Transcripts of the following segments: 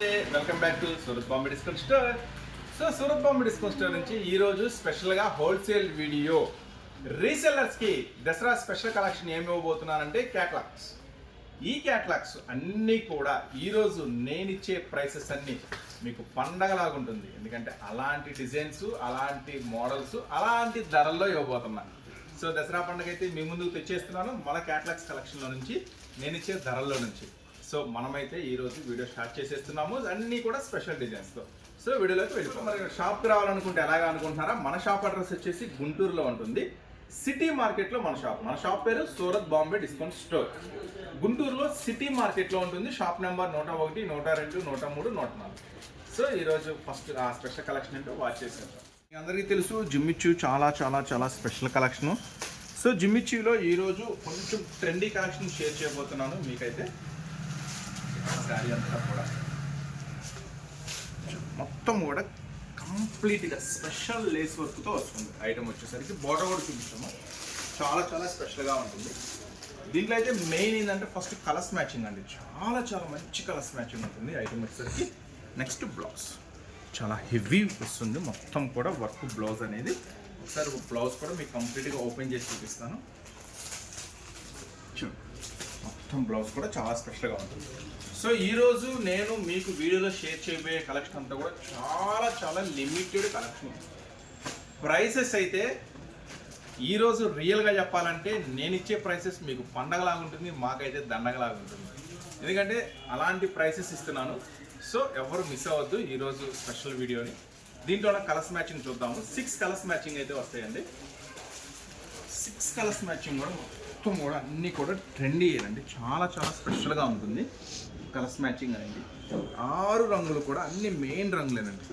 Welcome back to Surat Bombay discount store. Surat Bombay discount store నుంచి ఈరోజు స్పెషల్గా హోల్సేల్ వీడియో రీసెల్లర్స్కి దసరా స్పెషల్ కలెక్షన్ ఏమి ఇవ్వబోతున్నానంటే క్యాటలాగ్స్. ఈ క్యాటలాగ్స్ అన్నీ కూడా ఈరోజు నేను ఇచ్చే ప్రైసెస్ అన్నీ మీకు పండగలాగా ఉంటుంది. ఎందుకంటే అలాంటి డిజైన్స్, అలాంటి మోడల్స్, అలాంటి ధరల్లో ఇవ్వబోతున్నాను. దసరా పండుగ అయితే మీ ముందుకు తెచ్చేస్తున్నాను మన క్యాటలాగ్స్ కలెక్షన్లో నుంచి, నేను ఇచ్చే ధరల్లో నుంచి. మనమైతే ఈరోజు వీడియో స్టార్ట్ చేసేస్తున్నాము, అన్నీ కూడా స్పెషల్ డిజైన్స్తో. వీడియోలోకి వెళ్ళిపోతాం. మరి షాప్కి రావాలనుకుంటే ఎలాగా అనుకుంటున్నారా? మన షాప్ అడ్రస్ వచ్చేసి గుంటూరులో ఉంటుంది, సిటీ మార్కెట్లో మన షాప్ పేరు సూరత్ బాంబే డిస్కౌంట్ స్టోర్. గుంటూరులో సిటీ మార్కెట్లో ఉంటుంది. Shop number 101, 102, 103, 104. ఈరోజు ఫస్ట్ ఆ స్పెషల్ కలెక్షన్ ఏంటో వాచ్ చేసేద్దాం. మీ అందరికీ తెలుసు జిమ్మిచ్చు చాలా చాలా చాలా స్పెషల్ కలెక్షను. జిమ్మిచ్చులో ఈరోజు కొంచెం ట్రెండీ కలెక్షన్ షేర్ చేయబోతున్నాను మీకైతే. శారీ అంతా కూడా మొత్తం కూడా కంప్లీట్గా స్పెషల్ లేస్ వర్క్తో వస్తుంది. ఐటమ్ వచ్చేసరికి బోర్డర్ కూడా చూపిస్తాము, చాలా చాలా స్పెషల్గా ఉంటుంది. దీంట్లో అయితే మెయిన్ ఏంటంటే ఫస్ట్ కలర్స్ మ్యాచింగ్ అండి, చాలా చాలా మంచి కలర్స్ మ్యాచింగ్ ఉంటుంది ఐటమ్ వచ్చేసరికి. నెక్స్ట్ బ్లౌజ్ చాలా హెవీ వస్తుంది, మొత్తం కూడా వర్క్ బ్లౌజ్ అనేది. ఒకసారి బ్లౌజ్ కూడా మీకు కంప్లీట్గా ఓపెన్ చేసి చూపిస్తాను. మొత్తం బ్లౌజ్ కూడా చాలా స్పెషల్గా ఉంటుంది. ఈరోజు నేను మీకు వీడియోలో షేర్ చేయబోయే కలెక్షన్ అంతా కూడా చాలా చాలా లిమిటెడ్ కలెక్షన్. ప్రైసెస్ అయితే ఈరోజు రియల్గా చెప్పాలంటే నేను ఇచ్చే ప్రైసెస్ మీకు పండగలాగా ఉంటుంది, మాకైతే దండగలాగా ఉంటుంది. ఎందుకంటే అలాంటి ప్రైసెస్ ఇస్తున్నాను. ఎవరు మిస్ అవ్వద్దు ఈరోజు స్పెషల్ వీడియోని. దీంట్లో కలర్స్ మ్యాచింగ్ చూద్దాము. 6 కలర్స్ మ్యాచింగ్ అయితే వస్తాయండి. 6 కలర్స్ మ్యాచింగ్ కూడా మొత్తం కూడా అన్నీ కూడా ట్రెండీ అండి, చాలా చాలా స్పెషల్గా ఉంటుంది కలర్స్ మ్యాచింగ్ అనేది. 6 రంగులు కూడా అన్ని మెయిన్ రంగులేనండి,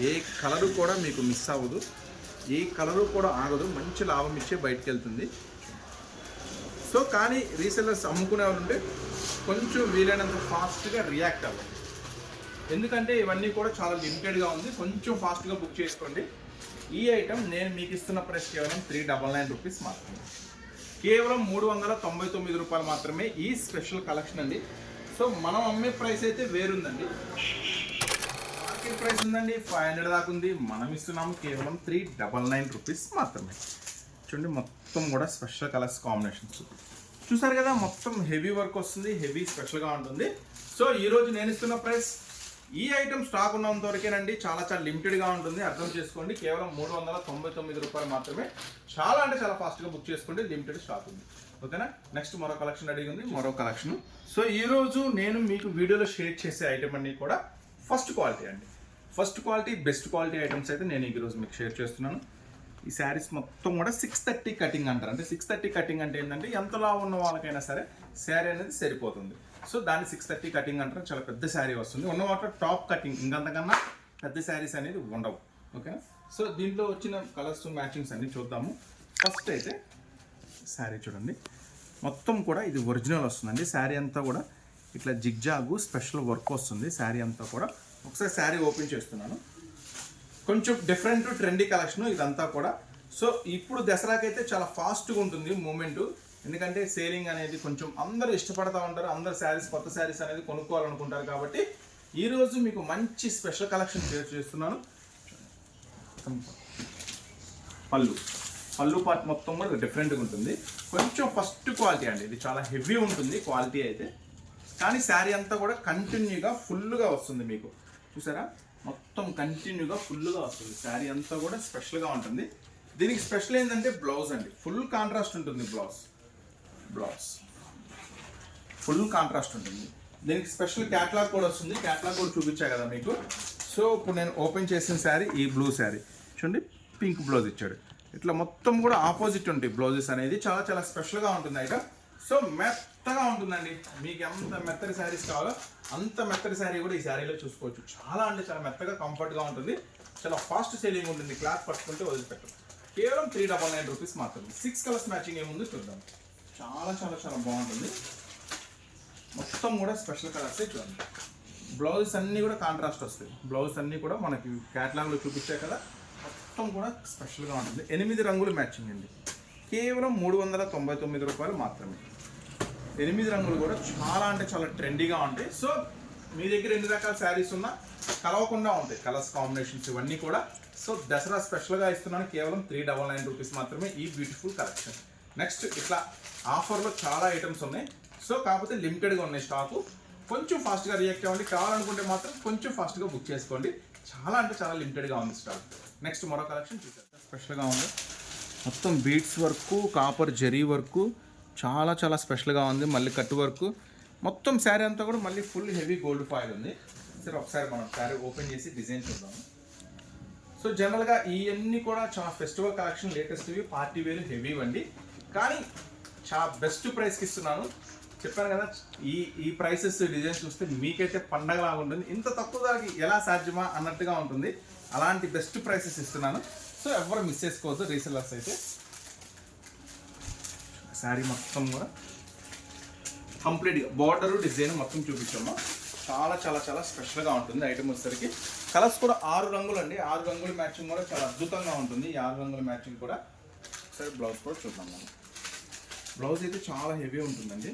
ఏ కలరు కూడా మీకు మిస్ అవ్వదు, ఏ కలరు కూడా ఆగదు, మంచి లాభం ఇచ్చే బయటకు వెళ్తుంది. కానీ రీసెల్లర్స్ అమ్ముకునే వాళ్ళు ఉంటే కొంచెం వీలైనంత ఫాస్ట్గా రియాక్ట్ అవ్వండి, ఎందుకంటే ఇవన్నీ కూడా చాలా లిమిటెడ్గా ఉంది. కొంచెం ఫాస్ట్గా బుక్ చేసుకోండి. ఈ ఐటమ్ నేను మీకు ఇస్తున్న ప్రైస్ కేవలం 399 రూపీస్ మాత్రమే, కేవలం 399 రూపాయలు మాత్రమే ఈ స్పెషల్ కలెక్షన్ అండి. మనం అమ్మే ప్రైస్ అయితే వేరుందండి, మార్కెట్ ప్రైస్ ఉందండి 500 దాకా ఉంది. మనం ఇస్తున్నాము కేవలం 399 రూపీస్ మాత్రమే. చూడండి మొత్తం కూడా స్పెషల్ కలర్స్ కాంబినేషన్స్ చూసారు కదా, మొత్తం హెవీ వర్క్ వస్తుంది, హెవీ స్పెషల్గా ఉంటుంది. ఈరోజు నేను ఇస్తున్న ప్రైస్ ఈ ఐటమ్ స్టాక్ ఉన్నంత వరకేనండి, చాలా చాలా లిమిటెడ్గా ఉంటుంది, అర్థం చేసుకోండి. కేవలం 399 రూపాయలు మాత్రమే. చాలా అంటే చాలా ఫాస్ట్గా బుక్ చేసుకోండి, లిమిటెడ్ స్టాక్ ఉంది. ఓకేనా? నెక్స్ట్ మరో కలెక్షన్ అడిగి ఉంది, మరో కలెక్షన్. ఈరోజు నేను మీకు వీడియోలో షేర్ చేసే ఐటమ్ అన్నీ కూడా ఫస్ట్ క్వాలిటీ అండి. First quality, best quality items అయితే నేను ఈరోజు మీకు షేర్ చేస్తున్నాను. ఈ శారీస్ మొత్తం కూడా 630 కటింగ్ అంటారు. అంటే 630 కటింగ్ అంటే ఏంటంటే ఎంతలా ఉన్న వాళ్ళకైనా సరే శారీ అనేది సరిపోతుంది. దాన్ని 630 కటింగ్ అంటారు. చాలా పెద్ద శారీ వస్తుంది, ఉన్న వాటర్ టాప్ కటింగ్, ఇంకంతకన్నా పెద్ద శారీస్ అనేది ఉండవు. ఓకేనా? దీంట్లో వచ్చిన కలర్స్ మ్యాచింగ్స్ అన్ని చూద్దాము. ఫస్ట్ అయితే శారీ చూడండి, మొత్తం కూడా ఇది ఒరిజినల్ వస్తుందండి. శారీ అంతా కూడా ఇట్లా జిగ్జాగు స్పెషల్ వర్క్ వస్తుంది శారీ అంతా కూడా. ఒకసారి శారీ ఓపెన్ చేస్తున్నాను. కొంచెం డిఫరెంట్ ట్రెండీ కలెక్షన్ ఇదంతా కూడా. ఇప్పుడు దసరాకైతే చాలా ఫాస్ట్గా ఉంటుంది మూమెంటు, ఎందుకంటే సేలింగ్ అనేది కొంచెం అందరూ ఇష్టపడతా ఉంటారు, అందరు శారీస్ కొత్త శారీస్ అనేది కొనుక్కోవాలనుకుంటారు. కాబట్టి ఈరోజు మీకు మంచి స్పెషల్ కలెక్షన్ షేర్ చేస్తున్నాను. పళ్ళు పార్ట్ మొత్తం కూడా డిఫరెంట్గా ఉంటుంది, కొంచెం ఫస్ట్ క్వాలిటీ అండి. ఇది చాలా హెవీ ఉంటుంది క్వాలిటీ అయితే, కానీ శారీ అంతా కూడా కంటిన్యూగా ఫుల్గా వస్తుంది. మీకు చూసారా, మొత్తం కంటిన్యూగా ఫుల్గా వస్తుంది. శారీ అంతా కూడా స్పెషల్గా ఉంటుంది. దీనికి స్పెషల్ ఏంటంటే బ్లౌజ్ అండి, ఫుల్ కాంట్రాస్ట్ ఉంటుంది. బ్లౌజ్ ఫుల్ కాంట్రాస్ట్ ఉంటుంది. దీనికి స్పెషల్ క్యాటలాగ్ కూడా వస్తుంది, క్యాటలాగ్ కూడా చూపించా కదా మీకు. ఇప్పుడు నేను ఓపెన్ చేసిన శారీ ఈ బ్లూ శారీ చూడండి, పింక్ బ్లౌజ్ ఇచ్చాడు. ఇట్లా మొత్తం కూడా ఆపోజిట్ ఉంటాయి బ్లౌజెస్ అనేది, చాలా చాలా స్పెషల్గా ఉంటుంది ఐటమ్. మెత్తగా ఉంటుందండి, మీకు ఎంత మెత్తడి శారీస్ కావాలో అంత మెత్తడి శారీ కూడా ఈ శారీలో చూసుకోవచ్చు. చాలా అంటే చాలా మెత్తగా కంఫర్ట్గా ఉంటుంది, చాలా ఫాస్ట్ సేలింగ్ ఉంటుంది. క్లాత్ పట్టుకుంటే వదిలిపెట్టదు. కేవలం 399 రూపీస్ మాత్రమే. 6 కలర్స్ మ్యాచింగ్ ఏముంది చూద్దాం. చాలా చాలా చాలా బాగుంటుంది, మొత్తం కూడా స్పెషల్ కలర్సే చూడండి. బ్లౌజెస్ అన్నీ కూడా కాంట్రాస్ట్ వస్తాయి. బ్లౌజ్ అన్నీ కూడా మనకి క్యాటలాగ్లో చూపించే కదా, మొత్తం కూడా స్పెషల్గా ఉంటుంది. 8 రంగులు మ్యాచింగ్ అండి, కేవలం 399 రూపాయలు మాత్రమే. 8 రంగులు కూడా చాలా అంటే చాలా ట్రెండీగా ఉంటాయి. మీ దగ్గర ఎన్ని రకాల శారీస్ ఉన్నా కలవకుండా ఉంటాయి కలర్స్ కాంబినేషన్స్ ఇవన్నీ కూడా. సో దసరా స్పెషల్గా ఇస్తున్నాను కేవలం 399 రూపీస్ మాత్రమే ఈ బ్యూటిఫుల్ కలెక్షన్. నెక్స్ట్ ఇట్లా ఆఫర్లో చాలా ఐటమ్స్ ఉన్నాయి. సో కాకపోతే లిమిటెడ్గా ఉన్నాయి స్టాకు. కొంచెం ఫాస్ట్గా రియాక్ట్ అవ్వండి. కావాలనుకుంటే మాత్రం కొంచెం ఫాస్ట్గా బుక్ చేసుకోండి. చాలా అంటే చాలా లిమిటెడ్గా ఉంది స్టాక్. నెక్స్ట్ మరో కలెక్షన్ చూసారు స్పెషల్గా ఉంది. మొత్తం beads work, copper zari work చాలా చాలా స్పెషల్గా ఉంది. మళ్ళీ కట్ వర్క్ మొత్తం శారీ అంతా కూడా మళ్ళీ ఫుల్ హెవీ గోల్డ్ ఫాయిల్ ఉంది. సరే ఒకసారి మనం శారీ ఓపెన్ చేసి డిజైన్ చూద్దాము. సో జనరల్గా ఇవన్నీ కూడా చాలా ఫెస్టివల్ కలెక్షన్, లేటెస్ట్వి, పార్టీ వేర్, హెవీ అండి. కానీ చాలా బెస్ట్ ప్రైస్కి ఇస్తున్నాను. చెప్పాను కదా, ఈ ప్రైసెస్ డిజైన్స్ చూస్తే మీకైతే పండగలాగా ఉంటుంది. ఇంత తక్కువ ధరకి ఎలా సాధ్యమా అన్నట్టుగా ఉంటుంది. అలాంటి బెస్ట్ ప్రైసెస్ ఇస్తున్నాను. సో ఎవరు మిస్ చేసుకోవద్దు రీసెల్లర్స్ అయితే. శారీ మొత్తం కూడా కంప్లీట్గా బార్డరు డిజైన్ మొత్తం చూపించాము. చాలా చాలా చాలా స్పెషల్గా ఉంటుంది ఐటమ్ వచ్చేసరికి. కలర్స్ కూడా 6 రంగులు అండి. 6 రంగుల మ్యాచింగ్ కూడా చాలా అద్భుతంగా ఉంటుంది. ఈ 6 రంగుల మ్యాచింగ్ కూడా. సరే బ్లౌజ్ కూడా చూద్దాం మనం. బ్లౌజ్ అయితే చాలా హెవీ ఉంటుందండి.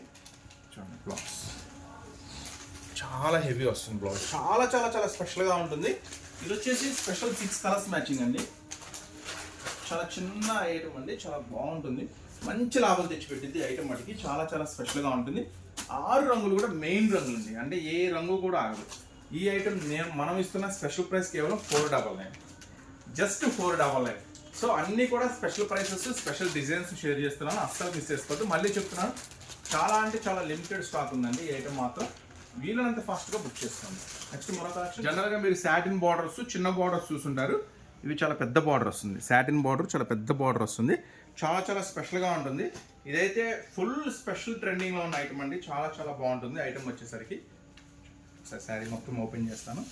చూడండి బ్లౌజ్ చాలా హెవీ వస్తుంది. బ్లౌజ్ చాలా చాలా చాలా స్పెషల్గా ఉంటుంది. ఇది వచ్చేసి స్పెషల్ 6 కలర్స్ మ్యాచింగ్ అండి. చాలా చిన్న ఐటమ్ అండి, చాలా బాగుంటుంది. మంచి లాభం తెచ్చిపెట్టింది ఐటమ్ వాటికి. చాలా చాలా స్పెషల్గా ఉంటుంది. 6 రంగులు కూడా మెయిన్ రంగులు అండి. అంటే ఏ రంగు కూడా ఆగదు. ఈ ఐటమ్ మనం ఇస్తున్న స్పెషల్ ప్రైస్ కేవలం 499, జస్ట్ 499. సో అన్నీ కూడా special prices, special designs share చేస్తున్నాను. అస్సలు మిస్ చేసుకోవద్దు. మళ్ళీ చెప్తున్నాను, చాలా అంటే చాలా లిమిటెడ్ స్టాక్ ఉందండి. ఈ ఐటమ్ మాత్రం వీలైనంత ఫాస్ట్గా బుక్ చేసుకోండి. నెక్స్ట్ మరో కలెక్షన్. జనరల్గా మీరు సాటిన్ బార్డర్స్, చిన్న బార్డర్స్ చూసుంటారు. ఇవి చాలా పెద్ద బార్డర్ వస్తుంది. సాటిన్ బార్డర్ చాలా పెద్ద బార్డర్ వస్తుంది. చాలా చాలా స్పెషల్గా ఉంటుంది. ఇదైతే ఫుల్ స్పెషల్ ట్రెండింగ్లో ఉన్న ఐటమ్ అండి. చాలా చాలా బాగుంటుంది ఐటమ్ వచ్చేసరికి. సరే శారీ మొత్తం ఓపెన్ చేస్తాను.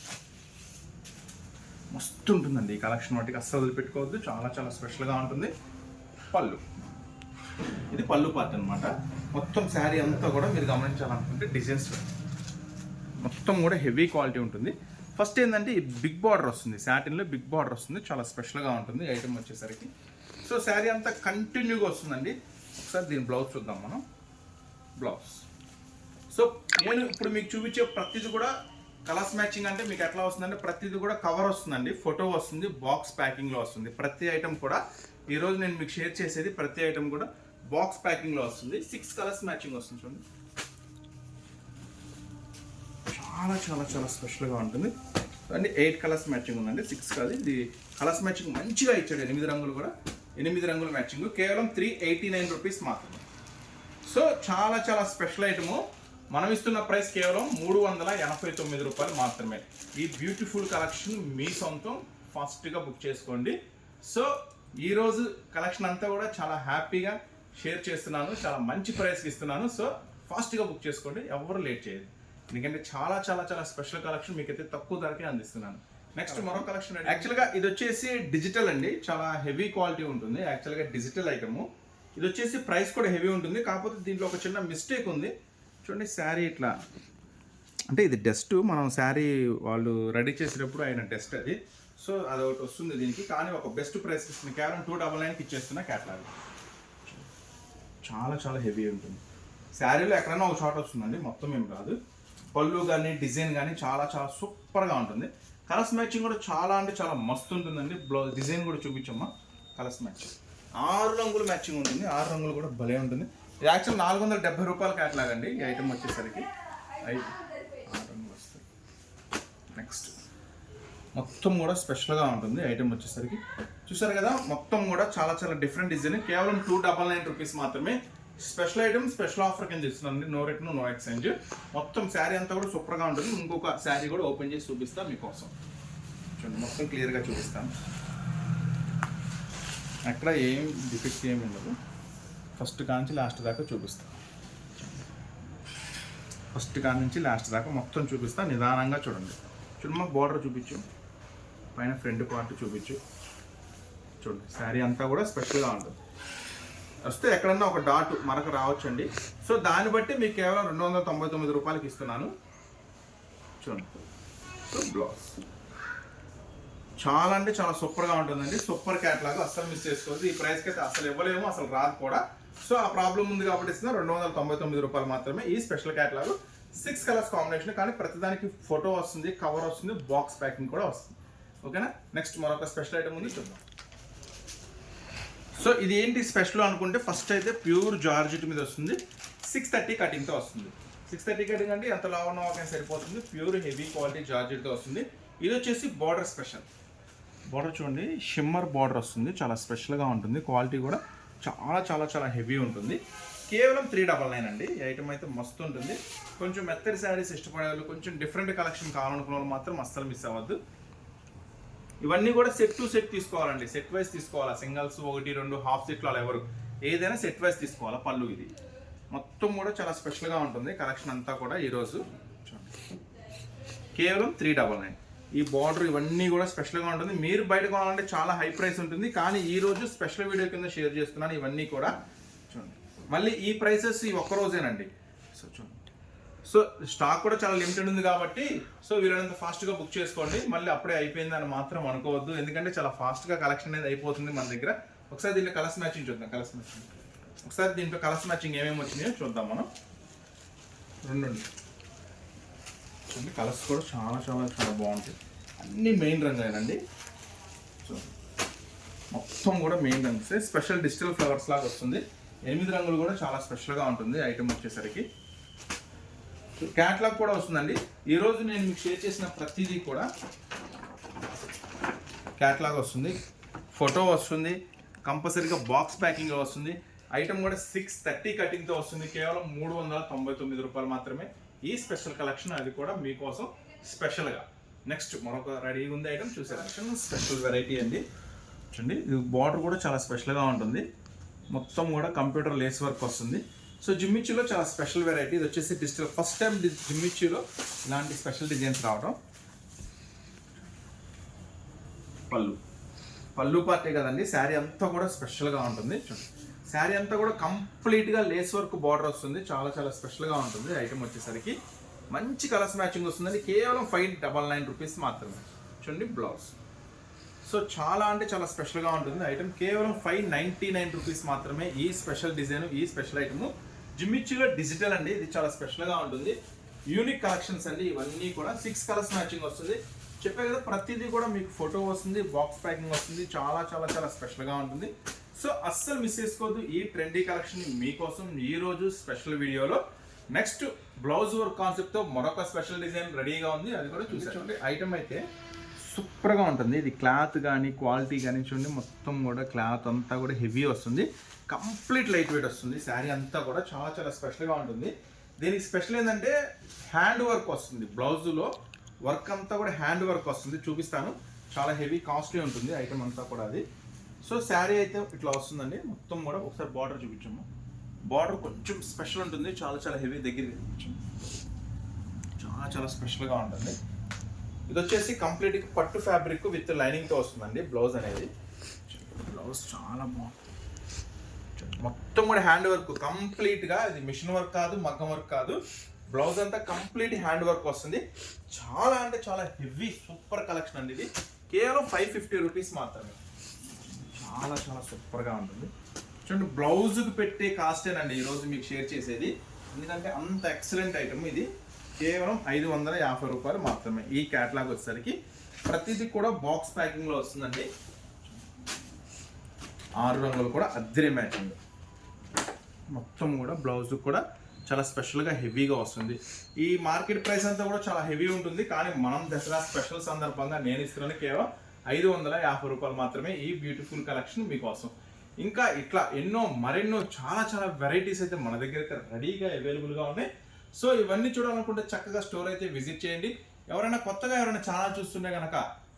మస్తు ఉంటుందండి ఈ కలెక్షన్. వాటికి అస్సలు వదిలిపెట్టుకోవద్దు. చాలా చాలా స్పెషల్గా ఉంటుంది. పళ్ళు, ఇది పళ్ళు పార్ట్ అనమాట. మొత్తం శారీ అంతా కూడా మీరు గమనించాలనుకుంటే డిజైన్స్ మొత్తం కూడా హెవీ క్వాలిటీ ఉంటుంది. ఫస్ట్ ఏంటంటే ఈ బిగ్ బార్డర్ వస్తుంది. శాటిన్లో బిగ్ బార్డర్ వస్తుంది. చాలా స్పెషల్గా ఉంటుంది ఐటమ్ వచ్చేసరికి. సో శారీ అంతా కంటిన్యూగా వస్తుందండి. ఒకసారి దీని బ్లౌజ్ చూద్దాం మనం. బ్లౌజ్ సో నేను ఇప్పుడు మీకు చూపించే ప్రతిదీ కూడా కలర్స్ మ్యాచింగ్. అంటే మీకు ఎట్లా వస్తుందంటే ప్రతిదీ కూడా కవర్ వస్తుందండి, ఫోటో వస్తుంది, బాక్స్ ప్యాకింగ్లో వస్తుంది. ప్రతి ఐటమ్ కూడా ఈరోజు నేను మీకు షేర్ చేసేది ప్రతి ఐటమ్ కూడా బాక్స్ ప్యాకింగ్లో వస్తుంది. 6 కలర్స్ మ్యాచింగ్ వస్తుంది చూడండి. చాలా చాలా చాలా స్పెషల్గా ఉంటుంది అండి. 8 కలర్స్ మ్యాచింగ్ ఉందండి, 6 కాదు. ఇది కలర్స్ మ్యాచింగ్ మంచిగా ఇచ్చాడు. 8 రంగులు కూడా, 8 రంగుల మ్యాచింగ్ కేవలం 389 రూపీస్ మాత్రమే. సో చాలా చాలా స్పెషల్ ఐటము. మనం ఇస్తున్న ప్రైస్ కేవలం 389 రూపాయలు మాత్రమే. ఈ బ్యూటిఫుల్ కలెక్షన్ మీ సొంతం. ఫాస్ట్గా బుక్ చేసుకోండి. సో ఈరోజు కలెక్షన్ అంతా కూడా చాలా హ్యాపీగా షేర్ చేస్తున్నాను. చాలా మంచి ప్రైస్కి ఇస్తున్నాను. సో ఫాస్ట్గా బుక్ చేసుకోండి, ఎవరు లేట్ చేయదు. ఎందుకంటే చాలా చాలా చాలా స్పెషల్ కలెక్షన్ మీకైతే తక్కువ ధరకే అందిస్తున్నాను. నెక్స్ట్ మరో కలెక్షన్. యాక్చువల్గా ఇది వచ్చేసి డిజిటల్ అండి. చాలా హెవీ క్వాలిటీ ఉంటుంది. యాక్చువల్గా డిజిటల్ ఐటము. ఇది వచ్చేసి ప్రైస్ కూడా హెవీ ఉంటుంది. కాకపోతే దీంట్లో ఒక చిన్న మిస్టేక్ ఉంది. చూడండి శారీ ఇట్లా, అంటే ఇది డస్ట్ మనం శారీ వాళ్ళు రెడీ చేసేటప్పుడు అయిన డస్ట్ అది. సో అదొకటి వస్తుంది దీనికి. కానీ ఒక బెస్ట్ ప్రైస్ ఇస్తుంది. కేవలం 299కి ఇచ్చేస్తున్నా క్యాటలాగ్. చాలా చాలా హెవీ ఉంటుంది. శారీలో ఎక్కడైనా ఒక చోట వస్తుందండి, మొత్తం ఏం కాదు. పళ్ళు కానీ డిజైన్ కానీ చాలా చాలా సూపర్గా ఉంటుంది. కలర్స్ మ్యాచింగ్ కూడా చాలా అంటే చాలా మస్తు ఉంటుందండి. బ్లౌజ్ డిజైన్ కూడా చూపించమ్మా. కలర్స్ మ్యాచింగ్ 6 రంగులు మ్యాచింగ్ ఉంటుంది. 6 రంగులు కూడా భలే ఉంటుంది. ఇది యాక్చువల్ 470 రూపాయల క్యాటలాగ్ అండి. ఈ ఐటమ్ వచ్చేసరికి 6 రంగులు వస్తాయి. నెక్స్ట్ మొత్తం కూడా స్పెషల్గా ఉంటుంది ఐటమ్ వచ్చేసరికి. చూసారు కదా, మొత్తం కూడా చాలా చాలా డిఫరెంట్ డిజైన్. కేవలం 299 రూపీస్ మాత్రమే. స్పెషల్ ఐటమ్, స్పెషల్ ఆఫర్ కింద ఇస్తున్నాను. No return, no exchange. మొత్తం శారీ అంతా కూడా సూపర్గా ఉంటుంది. ఇంకొక శారీ కూడా ఓపెన్ చేసి చూపిస్తాను మీకోసం. చూడండి మొత్తం క్లియర్గా చూపిస్తాను. అక్కడ ఏం డిఫెక్ట్ ఏమి ఉండదు. ఫస్ట్ కాంచి లాస్ట్ దాకా చూపిస్తాను. ఫస్ట్ కాడ నుంచి లాస్ట్ దాకా మొత్తం చూపిస్తాను. నిదానంగా చూడండి. చూడండి మాకు బార్డర్ చూపించు, పైన ఫ్రంట్ పార్ట్ చూపించు. చూడండి శారీ అంతా కూడా స్పెషల్గా ఉంటుంది. వస్తే ఎక్కడన్నా ఒక డాట్ మనకు రావచ్చండి. సో దాన్ని బట్టి మీకు కేవలం 299 రూపాయలకి ఇస్తున్నాను. చూడండి. సో బ్లౌజ్ చాలా అంటే చాలా సూపర్గా ఉంటుందండి. సూపర్ క్యాట్లాగ్, అస్సలు మిస్ చేసుకోవద్దు. ఈ ప్రైస్కి అయితే అసలు ఇవ్వలేము, అసలు రాదు కూడా. సో ఆ ప్రాబ్లం ఉంది కాబట్టి ఇస్తున్నా. 299 రూపాయలు మాత్రమే ఈ స్పెషల్ క్యాట్లాగ్. 6 కలర్స్ కాంబినేషన్, కానీ ప్రతిదానికి ఫోటో వస్తుంది, కవర్ వస్తుంది, బాక్స్ ప్యాకింగ్ కూడా వస్తుంది. ఓకేనా. నెక్స్ట్ మరొక స్పెషల్ ఐటమ్ ఉంది, చూద్దాం. సో ఇది ఏంటి స్పెషల్ అనుకుంటే, ఫస్ట్ అయితే ప్యూర్ జార్జెట్ మీద వస్తుంది, 630 కటింగ్తో వస్తుంది. 630 కటింగ్ అంటే ఎంత లావు ఉన్న వాళ్ళకైనా సరిపోతుంది. ప్యూర్ హెవీ క్వాలిటీ జార్జెట్తో వస్తుంది. ఇది వచ్చేసి బార్డర్ స్పెషల్. బార్డర్ చూడండి, షిమ్మర్ బార్డర్ వస్తుంది, చాలా స్పెషల్గా ఉంటుంది. క్వాలిటీ కూడా చాలా చాలా చాలా హెవీ ఉంటుంది. కేవలం 399 అండి. ఈ ఐటమ్ అయితే మస్తు ఉంటుంది. కొంచెం మెత్తడి శారీస్ ఇష్టపడే వాళ్ళు, కొంచెం డిఫరెంట్ కలెక్షన్ కావాలనుకున్న వాళ్ళు మాత్రం అస్సలు మిస్ అవ్వద్దు. ఇవన్నీ కూడా సెట్ టు సెట్ తీసుకోవాలండి, సెట్ వైజ్ తీసుకోవాలా. సింగల్స్ 1, 2 హాఫ్ సెట్లు అలా ఎవరు, ఏదైనా సెట్ వైజ్ తీసుకోవాలా. పళ్ళు ఇది మొత్తం కూడా చాలా స్పెషల్గా ఉంటుంది. కలెక్షన్ అంతా కూడా ఈరోజు కేవలం 399. ఈ బార్డర్ ఇవన్నీ కూడా స్పెషల్గా ఉంటుంది. మీరు బయట కొనాలంటే చాలా హై ప్రైస్ ఉంటుంది, కానీ ఈరోజు స్పెషల్ వీడియో కింద షేర్ చేస్తున్నాను. ఇవన్నీ కూడా చూడండి, మళ్ళీ ఈ ప్రైసెస్ ఈ ఒక్క రోజేనండి. సో చూడండి, సో స్టాక్ కూడా చాలా లిమిటెడ్ ఉంది కాబట్టి సో వీలైనంత ఫాస్ట్గా బుక్ చేసుకోండి. మళ్ళీ అప్పుడే అయిపోయిందని మాత్రం అనుకోవద్దు, ఎందుకంటే చాలా ఫాస్ట్గా కలెక్షన్ అనేది అయిపోతుంది మన దగ్గర. ఒకసారి దీంట్లో కలర్స్ మ్యాచింగ్ చూద్దాం. ఒకసారి దీంట్లో కలర్స్ మ్యాచింగ్ ఏమేమి వచ్చినాయో చూద్దాం మనం. రెండు కలర్స్ కూడా చాలా చాలా చాలా బాగుంటాయి. అన్ని మెయిన్ రంగేనండి. సో మొత్తం కూడా main rings, special digital flowers లాగా వస్తుంది. 8 రంగులు కూడా చాలా స్పెషల్గా ఉంటుంది ఐటమ్ వచ్చేసరికి. క్యాట్లాగ్ కూడా వస్తుందండి. ఈరోజు నేను మీకు షేర్ చేసిన ప్రతిదీ కూడా క్యాట్లాగ్ వస్తుంది, ఫోటో వస్తుంది, కంపల్సరీగా బాక్స్ ప్యాకింగ్లో వస్తుంది. ఐటమ్ కూడా 630 కటింగ్తో వస్తుంది. కేవలం 399 రూపాయలు మాత్రమే ఈ స్పెషల్ కలెక్షన్, అది కూడా మీకోసం స్పెషల్గా. నెక్స్ట్ మరొక రెడీగా ఉంది ఐటమ్ చూసారు, స్పెషల్ వెరైటీ అండి. చూడండి, ఇది బార్డర్ కూడా చాలా స్పెషల్గా ఉంటుంది. మొత్తం కూడా కంప్యూటర్ లేస్ వర్క్ వస్తుంది. సో జిమ్మిచ్చులో చాలా స్పెషల్ వెరైటీ. ఇది వచ్చేసి డిజిటల్, ఫస్ట్ టైం జిమ్మిచ్చులో ఇలాంటి స్పెషల్ డిజైన్స్ రావడం. పళ్ళు పార్టీ కదండి, శారీ అంతా కూడా స్పెషల్గా ఉంటుంది. చూడండి, శారీ అంతా కూడా కంప్లీట్గా లేస్ వర్క్ బార్డర్ వస్తుంది. చాలా చాలా స్పెషల్గా ఉంటుంది ఐటమ్ వచ్చేసరికి. మంచి కలర్స్ మ్యాచింగ్ వస్తుందండి. కేవలం 599 రూపీస్ మాత్రమే. చూడండి బ్లౌజ్. సో చాలా అంటే చాలా స్పెషల్గా ఉంటుంది ఐటమ్. కేవలం 599 రూపీస్ మాత్రమే ఈ స్పెషల్ డిజైన్, ఈ స్పెషల్ ఐటమ్. జిమ్మిచ్చులో డిజిటల్ అండి, ఇది చాలా స్పెషల్గా ఉంటుంది. యూనిక్ కలెక్షన్స్ అండి ఇవన్నీ కూడా. 6 కలర్స్ మ్యాచింగ్ వస్తుంది. చెప్పే కదా, ప్రతిదీ కూడా మీకు ఫోటో వస్తుంది, బాక్స్ ప్యాకింగ్ వస్తుంది. చాలా చాలా చాలా స్పెషల్గా ఉంటుంది. సో అస్సలు మిస్ చేసుకోవద్దు ఈ ట్రెండీ కలెక్షన్ మీకోసం ఈరోజు స్పెషల్ వీడియోలో. నెక్స్ట్ బ్లౌజ్ వర్క్ కాన్సెప్ట్తో మరొక స్పెషల్ డిజైన్ రెడీగా ఉంది, అది కూడా చూసేయండి. ఐటమ్ అయితే సూపర్గా ఉంటుంది. ఇది క్లాత్ కానీ క్వాలిటీ కానీ చూడండి, మొత్తం కూడా క్లాత్ అంతా కూడా హెవీ వస్తుంది. కంప్లీట్ లైట్ వెయిట్ వస్తుంది. శారీ అంతా కూడా చాలా చాలా స్పెషల్గా ఉంటుంది. దీనికి స్పెషల్ ఏంటంటే హ్యాండ్ వర్క్ వస్తుంది. బ్లౌజులో వర్క్ అంతా కూడా హ్యాండ్ వర్క్ వస్తుంది, చూపిస్తాను. చాలా హెవీ కాస్ట్లీ ఉంటుంది ఐటమ్ అంతా కూడా అది. సో శారీ అయితే ఇట్లా వస్తుందండి మొత్తం కూడా. ఒకసారి బార్డర్ చూపించాము. బార్డర్ కొంచెం స్పెషల్ ఉంటుంది, చాలా చాలా హెవీ. దగ్గర చాలా చాలా స్పెషల్గా ఉంటుంది. ఇది వచ్చేసి కంప్లీట్గా పట్టు ఫ్యాబ్రిక్ విత్ లైనింగ్తో వస్తుందండి బ్లౌజ్ అనేది. బ్లౌజ్ చాలా బాగుంది. మొత్తం కూడా హ్యాండ్ వర్క్ కంప్లీట్గా. ఇది మిషన్ వర్క్ కాదు, మగ్గం వర్క్ కాదు. బ్లౌజ్ అంతా కంప్లీట్ హ్యాండ్ వర్క్ వస్తుంది. చాలా అంటే చాలా హెవీ సూపర్ కలెక్షన్ అండి ఇది. కేవలం 550 రూపీస్ మాత్రమే. చాలా చాలా సూపర్గా ఉంటుంది. చూడండి, బ్లౌజ్కి పెట్టే కాస్టేనండి ఈరోజు మీకు షేర్ చేసేది, ఎందుకంటే అంత ఎక్సలెంట్ ఐటమ్ ఇది. కేవలం 550 రూపాయలు మాత్రమే. ఈ క్యాటలాగ్ వచ్చేసరికి ప్రతిదీ కూడా బాక్స్ ప్యాకింగ్లో వస్తుందండి. 6 రంగులు కూడా అద్దె మ్యాచింగ్. మొత్తం కూడా బ్లౌజ్ కూడా చాలా స్పెషల్గా హెవీగా వస్తుంది. ఈ మార్కెట్ ప్రైస్ అంతా కూడా చాలా హెవీ ఉంటుంది, కానీ మనం దసరా స్పెషల్ సందర్భంగా నేను ఇస్తున్నాను కేవలం 550 రూపాయలు మాత్రమే ఈ బ్యూటిఫుల్ కలెక్షన్ మీకోసం. ఇంకా ఇట్లా మరెన్నో చాలా చాలా వెరైటీస్ అయితే మన దగ్గర రెడీగా అవైలబుల్గా ఉన్నాయి. సో ఇవన్నీ చూడాలనుకుంటే చక్కగా స్టోర్ అయితే విజిట్ చేయండి. ఎవరైనా కొత్తగా ఛానల్ చూస్తుంటే కనుక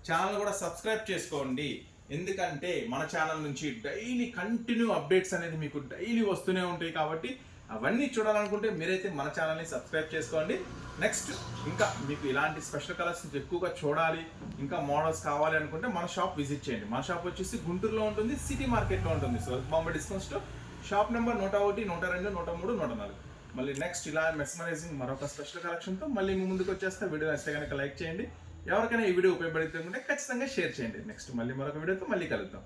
ఛానల్ కూడా సబ్స్క్రైబ్ చేసుకోండి, ఎందుకంటే మన ఛానల్ నుంచి డైలీ కంటిన్యూ అప్డేట్స్ అనేది మీకు డైలీ వస్తూనే ఉంటాయి. కాబట్టి అవన్నీ చూడాలనుకుంటే మీరైతే మన ఛానల్ని సబ్స్క్రైబ్ చేసుకోండి. నెక్స్ట్ ఇంకా మీకు ఇలాంటి స్పెషల్ కలర్స్ ఎక్కువగా చూడాలి, ఇంకా మోడల్స్ కావాలి అనుకుంటే మన షాప్ విజిట్ చేయండి. మన షాప్ వచ్చేసి గుంటూరులో ఉంటుంది, సిటీ మార్కెట్లో ఉంటుంది. సో బాంబే డిస్కౌంట్స్లో షాప్ నెంబర్ 101, 102, 103, 104. మళ్ళీ నెక్స్ట్ ఇలా మెస్మరైజింగ్ మరొక స్పెషల్ కలెక్షన్తో మళ్ళీ మీ ముందుకు వచ్చేస్తే. వీడియో నచ్చితే కనుక లైక్ చేయండి. ఎవరికైనా ఈ వీడియో ఉపయోగపడుతుంటే ఖచ్చితంగా షేర్ చేయండి. నెక్స్ట్ మళ్ళీ మరొక వీడియోతో మళ్ళీ కలుద్దాం.